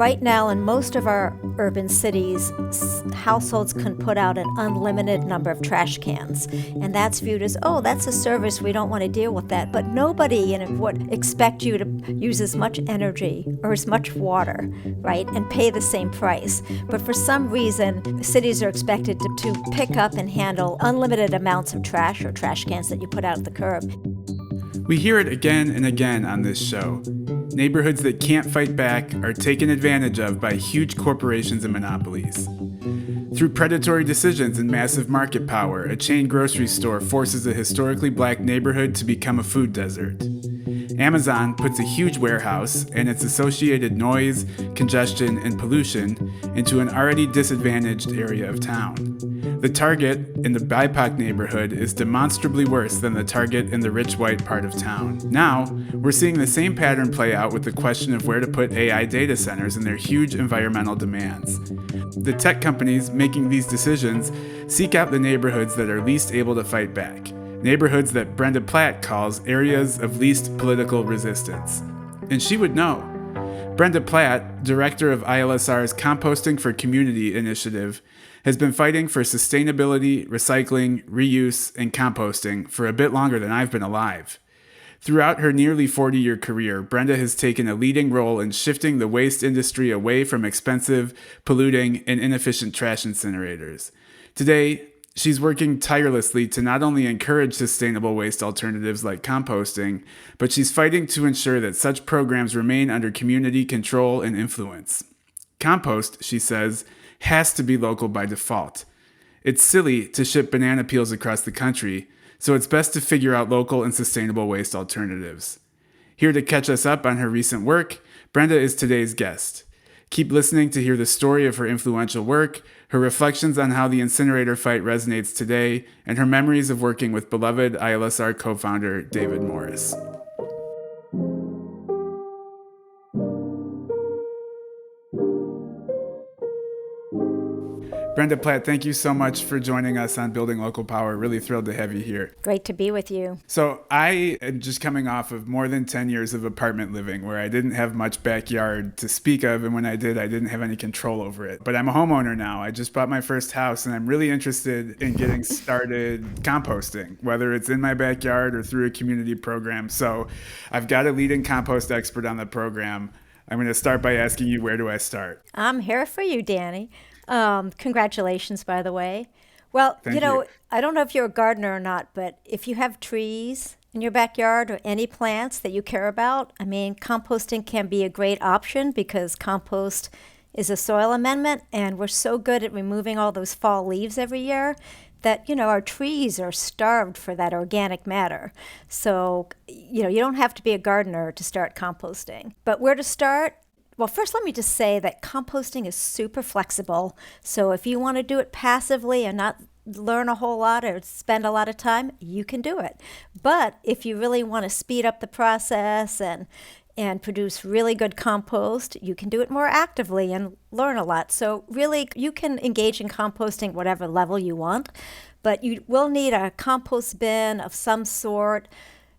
Right now, in most of our urban cities, households can put out an unlimited number of trash cans. And that's viewed as, oh, that's a service, we don't want to deal with that. But nobody would expect you to use as much energy or as much water, right, and pay the same price. But for some reason, cities are expected to pick up and handle unlimited amounts of trash or trash cans that you put out at the curb. We hear it again and again on this show. Neighborhoods that can't fight back are taken advantage of by huge corporations and monopolies. Through predatory decisions and massive market power, a chain grocery store forces a historically black neighborhood to become a food desert. Amazon puts a huge warehouse and its associated noise, congestion, and pollution into an already disadvantaged area of town. The Target in the BIPOC neighborhood is demonstrably worse than the Target in the rich white part of town. Now, we're seeing the same pattern play out with the question of where to put AI data centers and their huge environmental demands. The tech companies making these decisions seek out the neighborhoods that are least able to fight back. Neighborhoods that Brenda Platt calls areas of least political resistance. And she would know. Brenda Platt, director of ILSR's Composting for Community initiative, has been fighting for sustainability, recycling, reuse, and composting for a bit longer than I've been alive. Throughout her nearly 40-year career, Brenda has taken a leading role in shifting the waste industry away from expensive, polluting, and inefficient trash incinerators. Today, she's working tirelessly to not only encourage sustainable waste alternatives like composting, but she's fighting to ensure that such programs remain under community control and influence. Compost, she says, has to be local by default. It's silly to ship banana peels across the country, so it's best to figure out local and sustainable waste alternatives. Here to catch us up on her recent work, Brenda is today's guest. Keep listening to hear the story of her influential work, her reflections on how the incinerator fight resonates today, and her memories of working with beloved ILSR co-founder David Morris. Brenda Platt, thank you so much for joining us on Building Local Power. Really thrilled to have you here. Great to be with you. So I am just coming off of more than 10 years of apartment living where I didn't have much backyard to speak of, and when I did, I didn't have any control over it. But I'm a homeowner now. I just bought my first house, and I'm really interested in getting started composting, whether it's in my backyard or through a community program. So I've got a leading compost expert on the program. I'm going to start by asking you, where do I start? I'm here for you, Danny. Congratulations, by the way. Well, Thank you. I don't know if you're a gardener or not, but if you have trees in your backyard or any plants that you care about, composting can be a great option because compost is a soil amendment, and we're so good at removing all those fall leaves every year that, our trees are starved for that organic matter. So, you don't have to be a gardener to start composting. But where to start? Well, first, let me just say that composting is super flexible. So if you want to do it passively and not learn a whole lot or spend a lot of time, you can do it. But if you really want to speed up the process and produce really good compost, you can do it more actively and learn a lot. So really, you can engage in composting whatever level you want, but you will need a compost bin of some sort.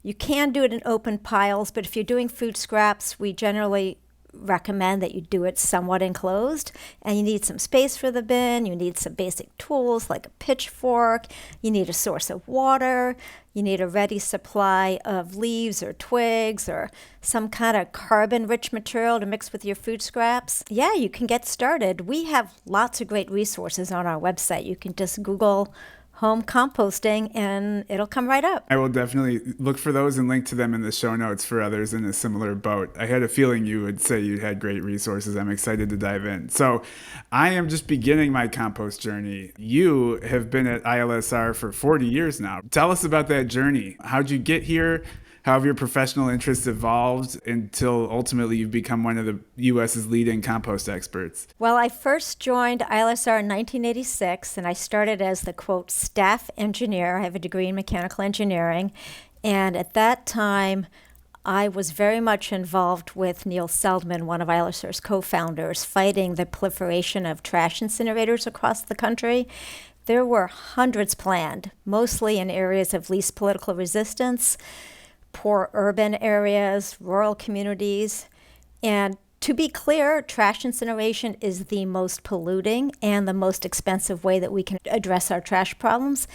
You can do it in open piles, but if you're doing food scraps, we generally recommend that you do it somewhat enclosed, and you need some space for the bin. You need some basic tools like a pitchfork. You need a source of water. You need a ready supply of leaves or twigs or some kind of carbon-rich material to mix with your food scraps. Yeah, you can get started. We have lots of great resources on our website. You can just Google home composting and it'll come right up. I will definitely look for those and link to them in the show notes for others in a similar boat. I had a feeling you would say you had great resources. I'm excited to dive in. So I am just beginning my compost journey. You have been at ILSR for 40 years now. Tell us about that journey. How'd you get here? How have your professional interests evolved until ultimately you've become one of the U.S.'s leading compost experts? Well, I first joined ILSR in 1986, and I started as the, quote, staff engineer. I have a degree in mechanical engineering. And at that time, I was very much involved with Neil Seldman, one of ILSR's co-founders, fighting the proliferation of trash incinerators across the country. There were hundreds planned, mostly in areas of least political resistance, poor urban areas, rural communities. And To be clear, trash incineration is the most polluting and the most expensive way that we can address our trash problems.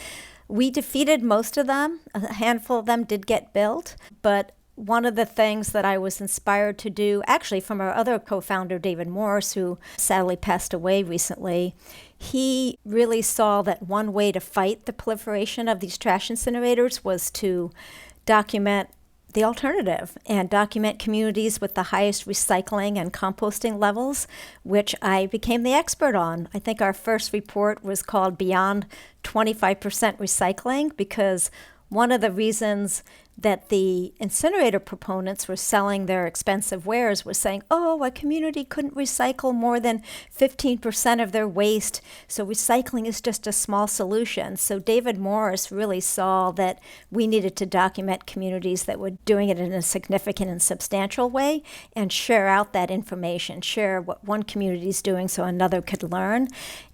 We defeated most of them. A handful of them did get built, but one of the things that I was inspired to do, actually from our other co-founder, David Morris, who sadly passed away recently, he really saw that one way to fight the proliferation of these trash incinerators was to document the alternative and document communities with the highest recycling and composting levels, which I became the expert on. I think our first report was called Beyond 25% Recycling, because one of the reasons that the incinerator proponents were selling their expensive wares was saying, oh, a community couldn't recycle more than 15% of their waste, so recycling is just a small solution. So David Morris really saw that we needed to document communities that were doing it in a significant and substantial way and share out that information, share what one community is doing so another could learn.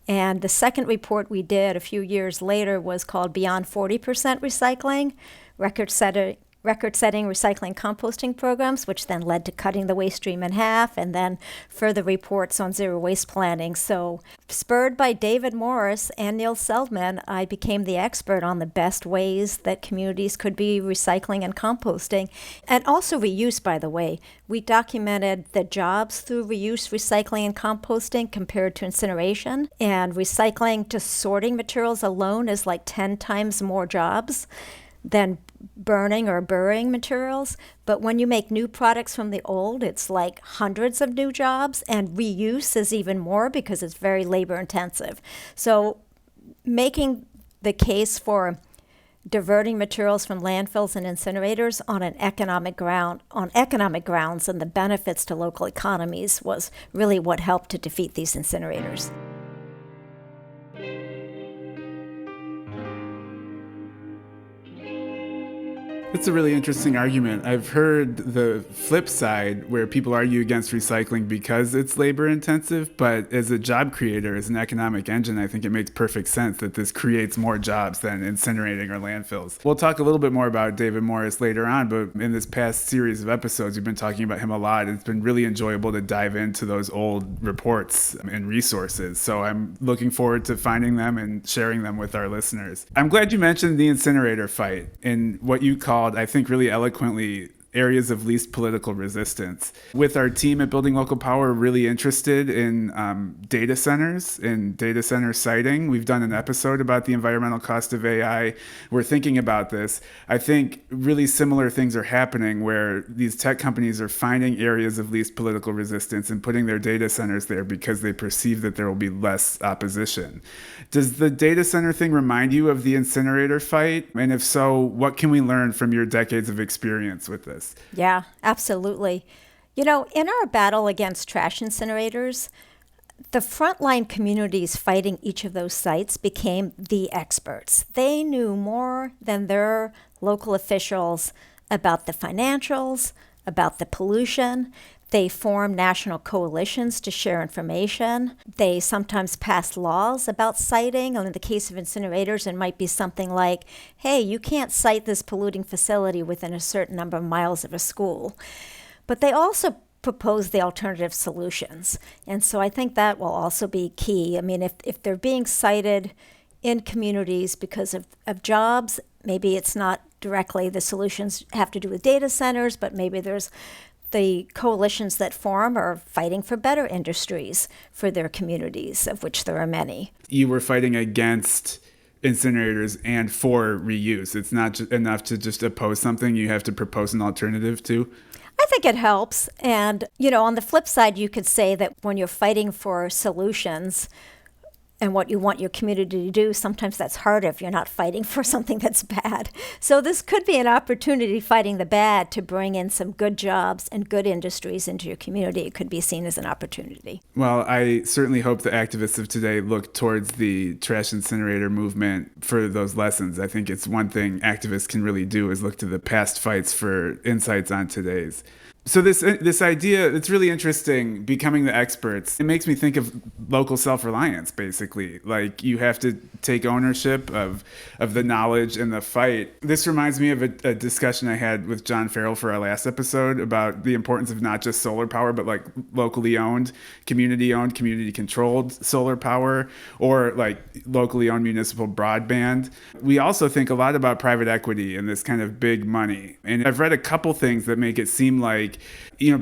And the second report we did a few years later was called Beyond 40% Recycling, record-setting recycling composting programs, which then led to cutting the waste stream in half, and then further reports on zero waste planning. So spurred by David Morris and Neil Seldman, I became the expert on the best ways that communities could be recycling and composting, and also reuse, by the way. We documented the jobs through reuse, recycling, and composting compared to incineration, and recycling, just sorting materials alone, is like 10 times more jobs than burning or burying materials. But when you make new products from the old, it's like hundreds of new jobs, and reuse is even more because it's very labor intensive. So making the case for diverting materials from landfills and incinerators on economic grounds and the benefits to local economies was really what helped to defeat these incinerators. That's a really interesting argument. I've heard the flip side where people argue against recycling because it's labor intensive, but as a job creator, as an economic engine, I think it makes perfect sense that this creates more jobs than incinerating or landfills. We'll talk a little bit more about David Morris later on, but in this past series of episodes, we've been talking about him a lot. It's been really enjoyable to dive into those old reports and resources. So I'm looking forward to finding them and sharing them with our listeners. I'm glad you mentioned the incinerator fight and what you called, I think really eloquently, areas of least political resistance. With our team at Building Local Power really interested in data centers and data center siting. We've done an episode about the environmental cost of AI. We're thinking about this. I think really similar things are happening where these tech companies are finding areas of least political resistance and putting their data centers there because they perceive that there will be less opposition. Does the data center thing remind you of the incinerator fight? And if so, what can we learn from your decades of experience with this? Yeah, absolutely. You know, in our battle against trash incinerators, the frontline communities fighting each of those sites became the experts. They knew more than their local officials about the financials, about the pollution. They formed national coalitions to share information. They sometimes passed laws about siting. In the case of incinerators, it might be something like, hey, you can't site this polluting facility within a certain number of miles of a school. But they also proposed the alternative solutions. And so I think that will also be key. I mean, if they're being cited in communities because of jobs, maybe it's not directly the solutions have to do with data centers, but maybe there's the coalitions that form are fighting for better industries for their communities, of which there are many. You were fighting against incinerators and for reuse. It's not enough to just oppose something. You have to propose an alternative too. I think it helps. And, you know, on the flip side, you could say that when you're fighting for solutions and what you want your community to do, sometimes that's hard if you're not fighting for something that's bad. So this could be an opportunity, fighting the bad, to bring in some good jobs and good industries into your community. It could be seen as an opportunity. Well, I certainly hope the activists of today look towards the trash incinerator movement for those lessons. I think it's one thing activists can really do is look to the past fights for insights on today's. So this idea, it's really interesting, becoming the experts. It makes me think of local self-reliance, basically. Like you have to take ownership of the knowledge and the fight. This reminds me of a discussion I had with John Farrell for our last episode about the importance of not just solar power, but like locally owned, community controlled solar power, or like locally owned municipal broadband. We also think a lot about private equity and this kind of big money. And I've read a couple things that make it seem like,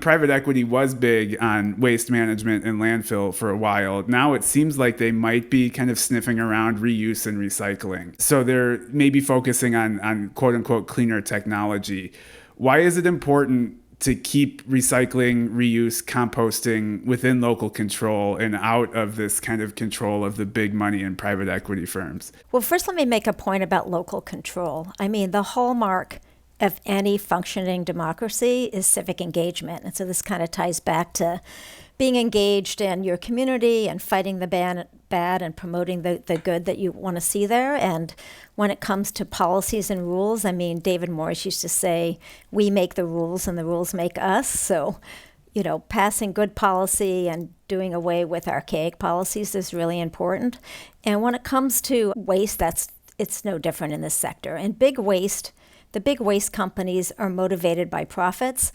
private equity was big on waste management and landfill for a while. Now it seems like they might be kind of sniffing around reuse and recycling. So they're maybe focusing on quote unquote cleaner technology. Why is it important to keep recycling, reuse, composting within local control and out of this kind of control of the big money and private equity firms? Well, first let me make a point about local control. I mean, the hallmark of any functioning democracy is civic engagement. And so this kind of ties back to being engaged in your community and fighting the bad and promoting the good that you want to see there. And when it comes to policies and rules, I mean, David Morris used to say, we make the rules and the rules make us. So, passing good policy and doing away with archaic policies is really important. And when it comes to waste, it's no different in this sector. And the big waste companies are motivated by profits,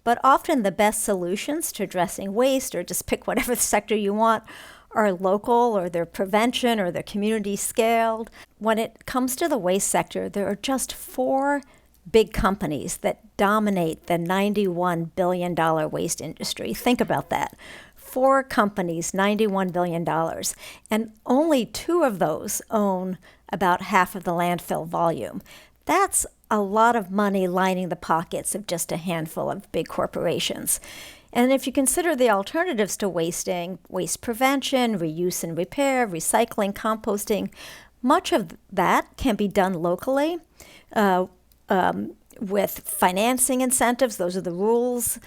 but often the best solutions to addressing waste, or just pick whatever sector you want, are local, or they're prevention, or they're community scaled. When it comes to the waste sector, there are just 4 big companies that dominate the $91 billion waste industry. Think about that. 4 companies, $91 billion, and only 2 of those own about half of the landfill volume. That's a lot of money lining the pockets of just a handful of big corporations. And if you consider the alternatives to wasting, waste prevention, reuse and repair, recycling, composting, much of that can be done locally with financing incentives. Those are the rules,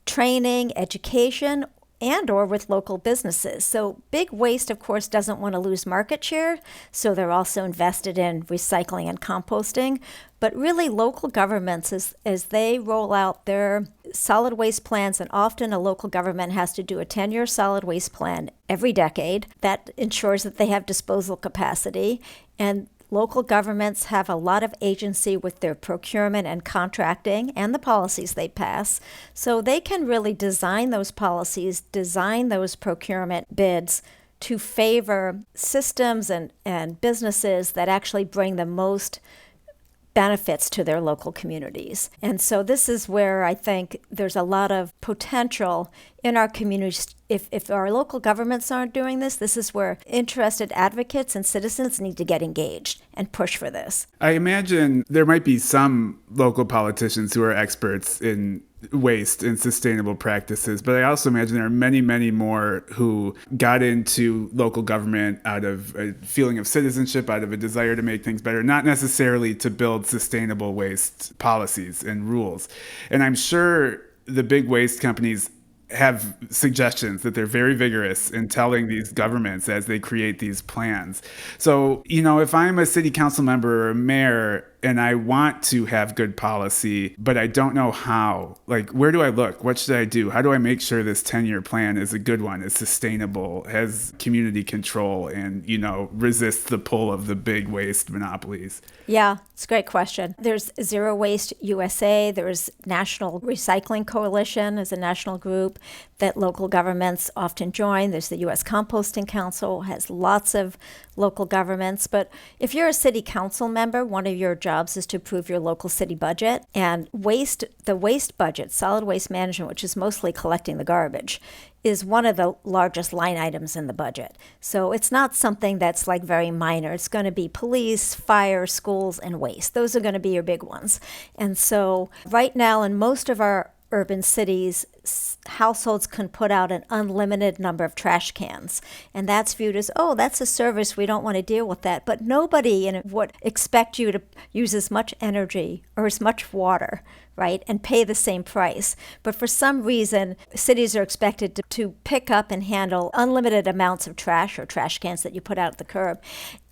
training, education, and or with local businesses. So big waste, of course, doesn't want to lose market share, so they're also invested in recycling and composting. But really, local governments, as they roll out their solid waste plans, and often a local government has to do a 10-year solid waste plan every decade, that ensures that they have disposal capacity. And local governments have a lot of agency with their procurement and contracting and the policies they pass. So they can really design those policies, design those procurement bids to favor systems and businesses that actually bring the most benefits to their local communities. And so this is where I think there's a lot of potential in our communities. If our local governments aren't doing this, this is where interested advocates and citizens need to get engaged and push for this. I imagine there might be some local politicians who are experts in waste and sustainable practices, but I also imagine there are many, many more who got into local government out of a feeling of citizenship, out of a desire to make things better, not necessarily to build sustainable waste policies and rules. And I'm sure the big waste companies have suggestions that they're very vigorous in telling these governments as they create these plans. So, if I'm a city council member or a mayor and I want to have good policy, but I don't know how, like, where do I look? What should I do? How do I make sure this 10-year plan is a good one, is sustainable, has community control, and, resists the pull of the big waste monopolies? Yeah, it's a great question. There's Zero Waste USA. There's National Recycling Coalition as a national group that local governments often join. There's the U.S. Composting Council, has lots of local governments. But if you're a city council member, one of your jobs is to approve your local city budget. And the waste budget, solid waste management, which is mostly collecting the garbage, is one of the largest line items in the budget. So it's not something that's like very minor. It's going to be police, fire, schools, and waste. Those are going to be your big ones. And so right now in most of our urban cities, households can put out an unlimited number of trash cans. And that's viewed as, oh, that's a service, we don't want to deal with that. But nobody would expect you to use as much energy or as much water right, and pay the same price. But for some reason, cities are expected to pick up and handle unlimited amounts of trash or trash cans that you put out at the curb.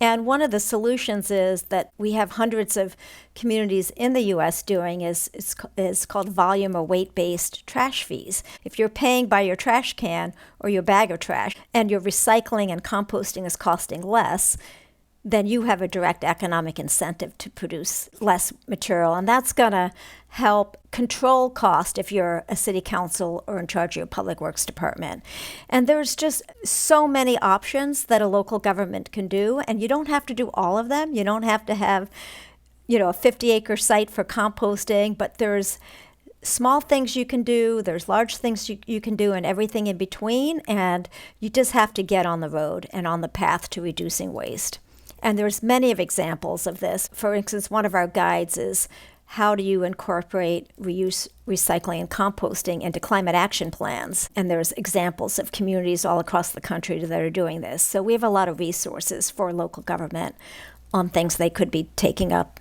And one of the solutions is that we have hundreds of communities in the U.S. doing is called volume or weight-based trash fees. If you're paying by your trash can or your bag of trash and your recycling and composting is costing less, then you have a direct economic incentive to produce less material. And that's going to help control cost if you're a city council or in charge of your public works department. And there's just so many options that a local government can do. And you don't have to do all of them. You don't have to have, a 50-acre site for composting, but there's small things you can do, there's large things you can do, and everything in between. And you just have to get on the road and on the path to reducing waste. And there's many of examples of this. For instance, one of our guides is how do you incorporate reuse, recycling, and composting into climate action plans? And there's examples of communities all across the country that are doing this. So we have a lot of resources for local government on things they could be taking up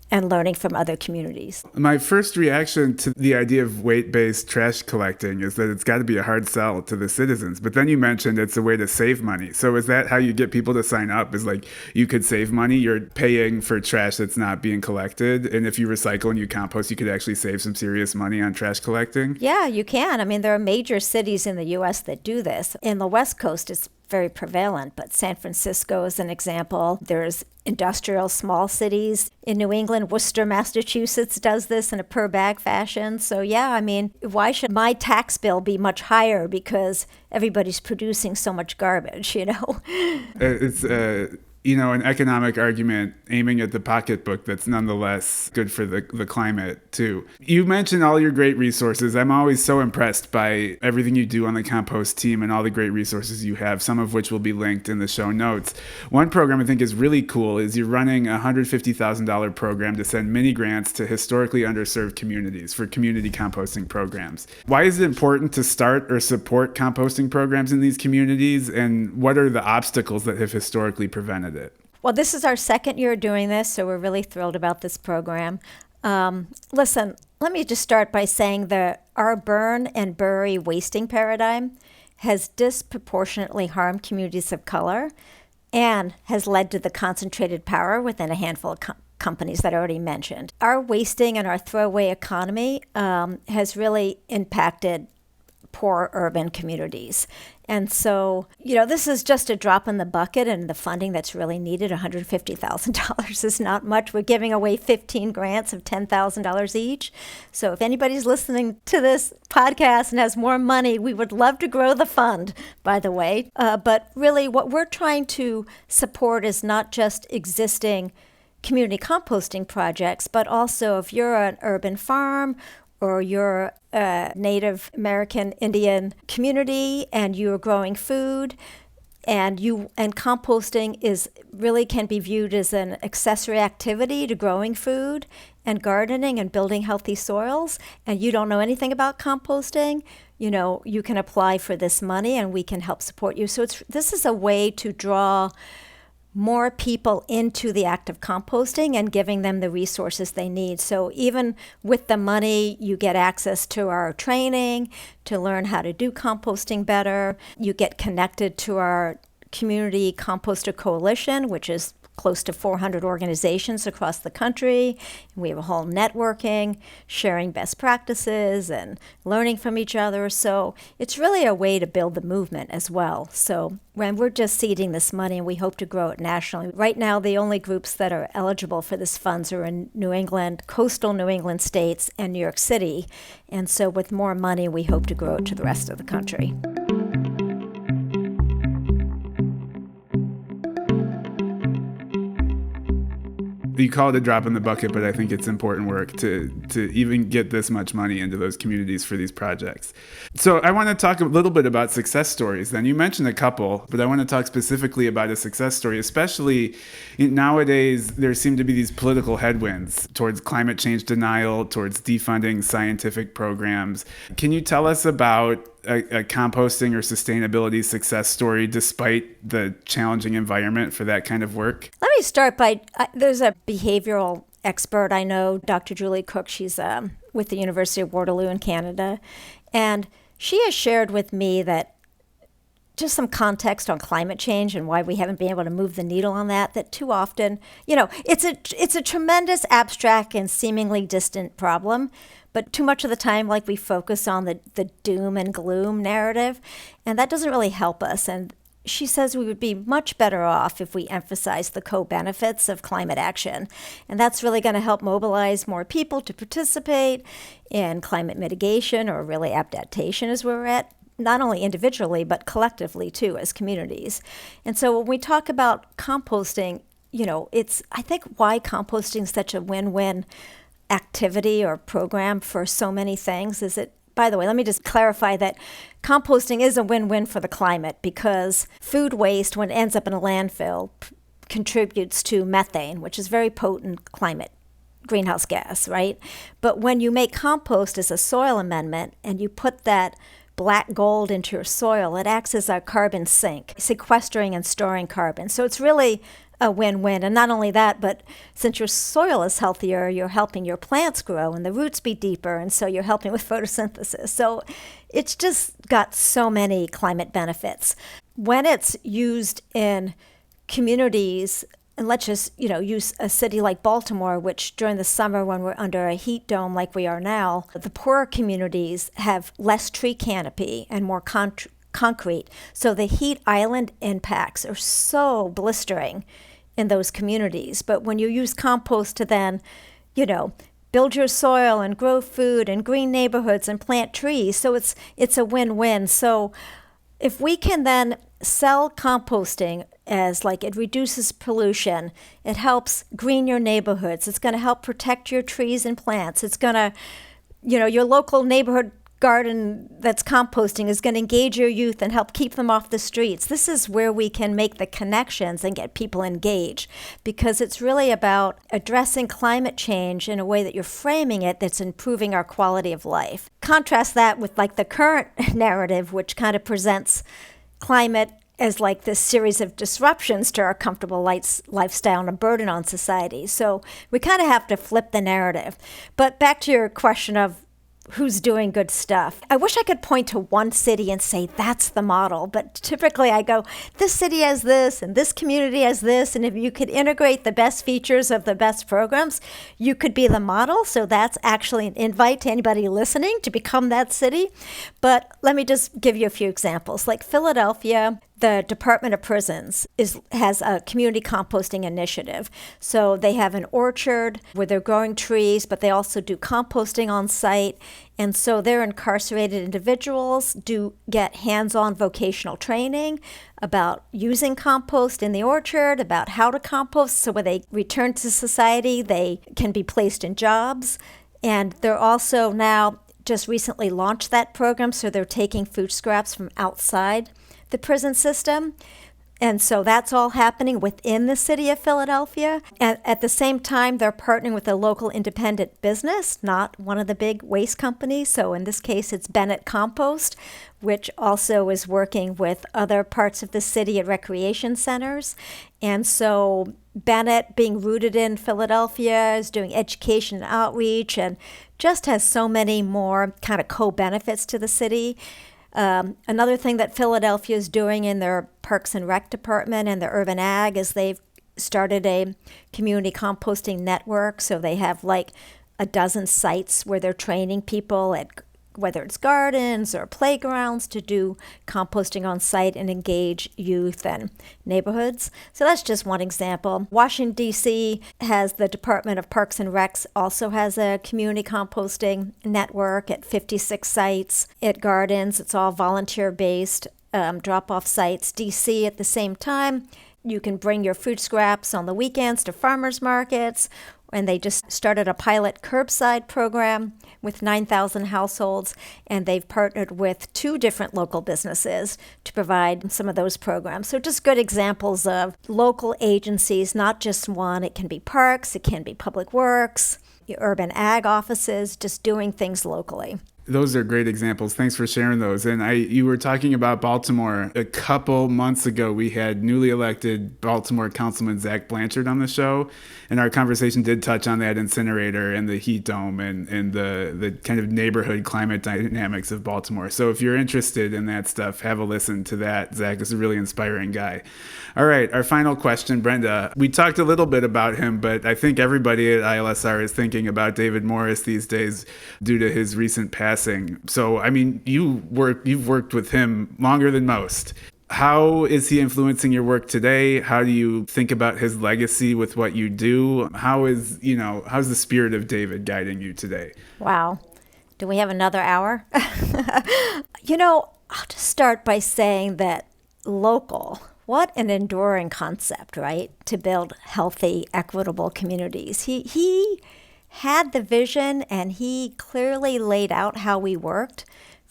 and learning from other communities. My first reaction to the idea of weight-based trash collecting is that it's got to be a hard sell to the citizens. But then you mentioned it's a way to save money. So is that how you get people to sign up? Is like you could save money, you're paying for trash that's not being collected. And if you recycle and you compost, you could actually save some serious money on trash collecting? Yeah, you can. I mean, there are major cities in the U.S. that do this. In the West Coast, it's very prevalent, but San Francisco is an example. There's industrial small cities in New England. Worcester, Massachusetts does this in a per bag fashion. So yeah, I mean, why should my tax bill be much higher because everybody's producing so much garbage, It's an economic argument aiming at the pocketbook that's nonetheless good for the climate, too. You mentioned all your great resources. I'm always so impressed by everything you do on the compost team and all the great resources you have, some of which will be linked in the show notes. One program I think is really cool is you're running a $150,000 program to send mini grants to historically underserved communities for community composting programs. Why is it important to start or support composting programs in these communities, and what are the obstacles that have historically prevented it? Well, this is our second year doing this, so we're really thrilled about this program. Listen, let me just start by saying that our burn and bury wasting paradigm has disproportionately harmed communities of color and has led to the concentrated power within a handful of companies that I already mentioned. Our wasting and our throwaway economy has really impacted poor urban communities. And so, this is just a drop in the bucket, and the funding that's really needed, $150,000 is not much. We're giving away 15 grants of $10,000 each. So if anybody's listening to this podcast and has more money, we would love to grow the fund, by the way. But really what we're trying to support is not just existing community composting projects, but also if you're an urban farm or you're a Native American Indian community and you're growing food, and composting can be viewed as an accessory activity to growing food and gardening and building healthy soils, and you don't know anything about composting, you can apply for this money and we can help support you. So this is a way to draw more people into the act of composting and giving them the resources they need. So even with the money, you get access to our training to learn how to do composting better. You get connected to our Community Composter Coalition, which is close to 400 organizations across the country. We have a whole networking, sharing best practices and learning from each other. So it's really a way to build the movement as well. So when we're just seeding this money, and we hope to grow it nationally. Right now, the only groups that are eligible for this funds are in New England, coastal New England states, and New York City. And so with more money, we hope to grow it to the rest of the country. You call it a drop in the bucket, but I think it's important work to even get this much money into those communities for these projects. So I want to talk a little bit about success stories. Then you mentioned a couple, but I want to talk specifically about a success story, especially nowadays there seem to be these political headwinds towards climate change denial, towards defunding scientific programs. Can you tell us about a composting or sustainability success story despite the challenging environment for that kind of work? Let me start by, there's a behavioral expert I know, Dr. Julie Cook. She's with the University of Waterloo in Canada. And she has shared with me that just some context on climate change and why we haven't been able to move the needle on that too often, it's a tremendous abstract and seemingly distant problem, but too much of the time, like, we focus on the doom and gloom narrative, and that doesn't really help us. And she says we would be much better off if we emphasize the co-benefits of climate action. And that's really going to help mobilize more people to participate in climate mitigation, or really adaptation as we're at, not only individually, but collectively too, as communities. And so when we talk about composting, it's, I think, why composting is such a win-win activity or program for so many things is it, by the way, let me just clarify that composting is a win-win for the climate, because food waste, when it ends up in a landfill, contributes to methane, which is very potent climate greenhouse gas, right? But when you make compost as a soil amendment and you put that black gold into your soil, it acts as a carbon sink, sequestering and storing carbon. So it's really a win-win. And not only that, but since your soil is healthier, you're helping your plants grow and the roots be deeper, and so you're helping with photosynthesis. So it's just got so many climate benefits. When it's used in communities, and let's just, use a city like Baltimore, which during the summer when we're under a heat dome like we are now, the poorer communities have less tree canopy and more concrete. So the heat island impacts are so blistering in those communities. But when you use compost to then, build your soil and grow food and green neighborhoods and plant trees, so it's a win-win. So if we can then sell composting as, like, it reduces pollution, it helps green your neighborhoods, it's going to help protect your trees and plants, it's going to, your local neighborhood garden that's composting is going to engage your youth and help keep them off the streets. This is where we can make the connections and get people engaged, because it's really about addressing climate change in a way that you're framing it that's improving our quality of life. Contrast that with, like, the current narrative, which kind of presents climate as like this series of disruptions to our comfortable lifestyle and a burden on society. So we kind of have to flip the narrative. But back to your question of who's doing good stuff. I wish I could point to one city and say that's the model, but typically I go, this city has this and this community has this, and if you could integrate the best features of the best programs, you could be the model. So that's actually an invite to anybody listening to become that city. But let me just give you a few examples. Like Philadelphia, the Department of Prisons has a community composting initiative. So they have an orchard where they're growing trees, but they also do composting on site. And so their incarcerated individuals do get hands-on vocational training about using compost in the orchard, about how to compost, so when they return to society, they can be placed in jobs. And they're also now just recently launched that program, so they're taking food scraps from outside the prison system. And so that's all happening within the city of Philadelphia. And at the same time, they're partnering with a local independent business, not one of the big waste companies. So in this case, it's Bennett Compost, which also is working with other parts of the city at recreation centers. And so Bennett, being rooted in Philadelphia, is doing education and outreach and just has so many more kind of co-benefits to the city. Another thing that Philadelphia is doing in their Parks and Rec department and their urban ag is they've started a community composting network. So they have like a dozen sites where they're training people at whether it's gardens or playgrounds to do composting on site and engage youth and neighborhoods. So that's just one example. Washington, D.C. has the Department of Parks and Recs, also has a community composting network at 56 sites at gardens. It's all volunteer-based drop-off sites. D.C. at the same time, you can bring your food scraps on the weekends to farmers markets, and they just started a pilot curbside program with 9,000 households, and they've partnered with 2 different local businesses to provide some of those programs. So just good examples of local agencies, not just one. It can be parks, it can be public works, your urban ag offices, just doing things locally. Those are great examples. Thanks for sharing those. And you were talking about Baltimore. A couple months ago, we had newly elected Baltimore Councilman Zach Blanchard on the show, and our conversation did touch on that incinerator and the heat dome and the kind of neighborhood climate dynamics of Baltimore. So if you're interested in that stuff, have a listen to that. Zach is a really inspiring guy. All right, our final question, Brenda. We talked a little bit about him, but I think everybody at ILSR is thinking about David Morris these days due to his recent passing. So, I mean, you've worked with him longer than most. How is he influencing your work today? How do you think about his legacy with what you do? How's the spirit of David guiding you today? Wow. Do we have another hour? I'll just start by saying that local, what an enduring concept, right? To build healthy, equitable communities. He had the vision, and he clearly laid out how we worked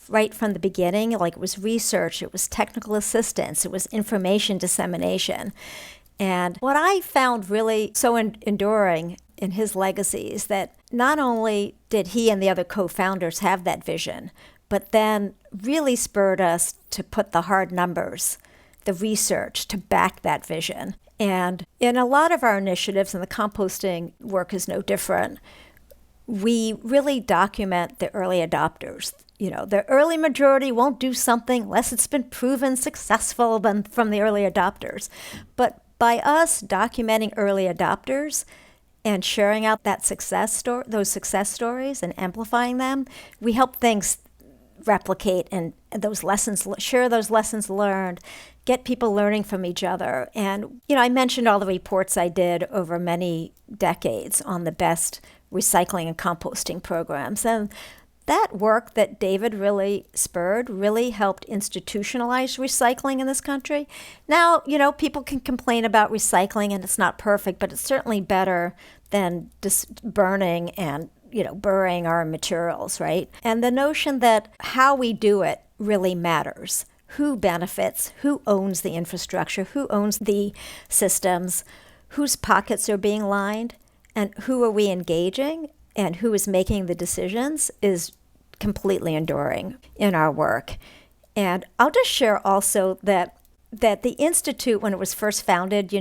right from the beginning. Like, it was research, it was technical assistance, it was information dissemination. And what I found really so enduring in his legacy is that not only did he and the other co-founders have that vision, but then really spurred us to put the hard numbers, the research to back that vision. And in a lot of our initiatives, and the composting work is no different, we really document the early adopters. The early majority won't do something unless it's been proven successful from the early adopters. But by us documenting early adopters and sharing out that those success stories and amplifying them, we help things replicate and share those lessons learned, get people learning from each other. And, I mentioned all the reports I did over many decades on the best recycling and composting programs. And that work that David really spurred really helped institutionalize recycling in this country. Now, people can complain about recycling and it's not perfect, but it's certainly better than just burning and burying our materials, right? And the notion that how we do it really matters. Who benefits? Who owns the infrastructure? Who owns the systems? Whose pockets are being lined? And who are we engaging? And who is making the decisions is completely enduring in our work. And I'll just share also that the Institute, when it was first founded,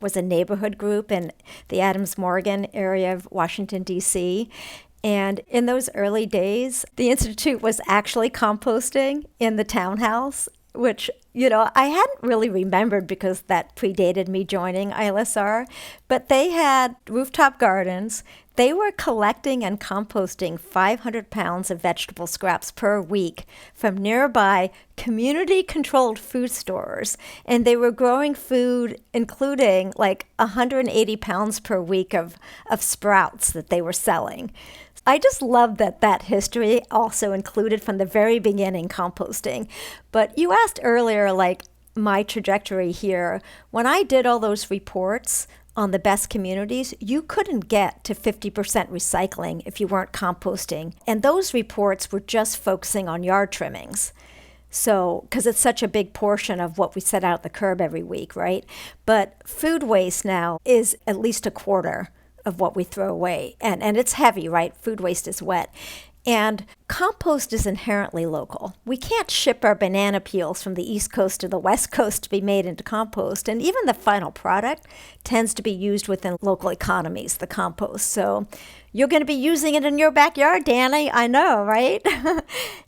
was a neighborhood group in the Adams-Morgan area of Washington, D.C. And in those early days, the Institute was actually composting in the townhouse, which, I hadn't really remembered because that predated me joining ILSR. But they had rooftop gardens. They were collecting and composting 500 pounds of vegetable scraps per week from nearby community-controlled food stores. And they were growing food, including like 180 pounds per week of sprouts that they were selling. I just love that history also included from the very beginning composting. But you asked earlier, like, my trajectory here. When I did all those reports on the best communities, you couldn't get to 50% recycling if you weren't composting. And those reports were just focusing on yard trimmings. So, because it's such a big portion of what we set out at the curb every week, right? But food waste now is at least a quarter of what we throw away. And it's heavy, right? Food waste is wet. And compost is inherently local. We can't ship our banana peels from the East Coast to the West Coast to be made into compost. And even the final product tends to be used within local economies, the compost. So you're going to be using it in your backyard, Danny. I know, right?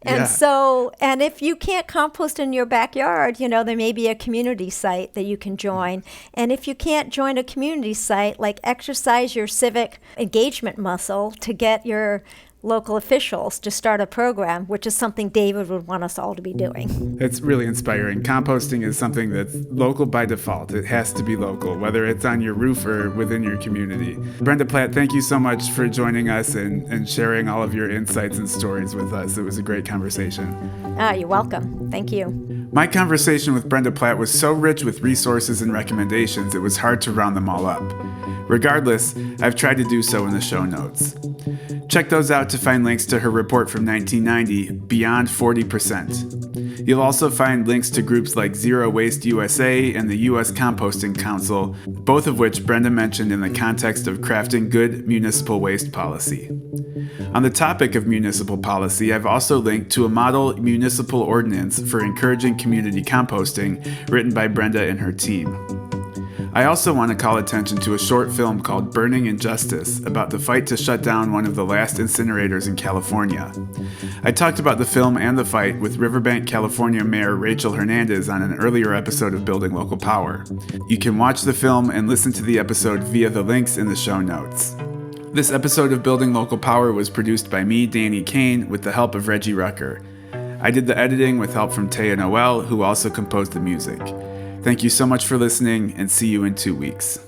And if you can't compost in your backyard, there may be a community site that you can join. And if you can't join a community site, like, exercise your civic engagement muscle to get your local officials to start a program, which is something David would want us all to be doing. It's really inspiring. Composting is something that's local by default. It has to be local, whether it's on your roof or within your community. Brenda Platt, thank you so much for joining us and sharing all of your insights and stories with us. It was a great conversation. You're welcome. Thank you. My conversation with Brenda Platt was so rich with resources and recommendations, it was hard to round them all up. Regardless, I've tried to do so in the show notes. Check those out to find links to her report from 1990, Beyond 40%. You'll also find links to groups like Zero Waste USA and the U.S. Composting Council, both of which Brenda mentioned in the context of crafting good municipal waste policy. On the topic of municipal policy, I've also linked to a model municipal ordinance for encouraging community composting written by Brenda and her team. I also want to call attention to a short film called Burning Injustice about the fight to shut down one of the last incinerators in California. I talked about the film and the fight with Riverbank, California Mayor Rachel Hernandez on an earlier episode of Building Local Power. You can watch the film and listen to the episode via the links in the show notes. This episode of Building Local Power was produced by me, Danny Kane, with the help of Reggie Rucker. I did the editing with help from Taya Noel, who also composed the music. Thank you so much for listening, and see you in 2 weeks.